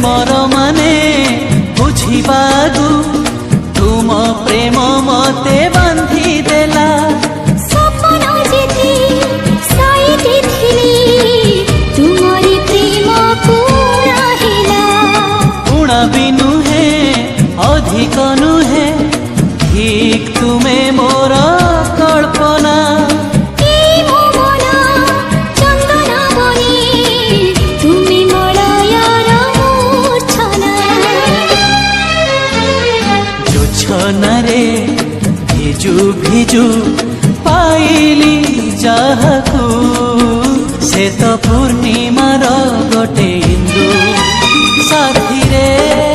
Premiere माने बुझिबागु तुम प्रेम मते बांधी देला सपन जेथि साइति थिली तुमरी प्रेम पूरा हिला गुणा भी नुहे अधिक नुहे ठीक तुमे मोर कल्पना रे भिजु भिजु पाइली जाहाकू से तो पूर्णिमार गोटे इंदु साथी रे।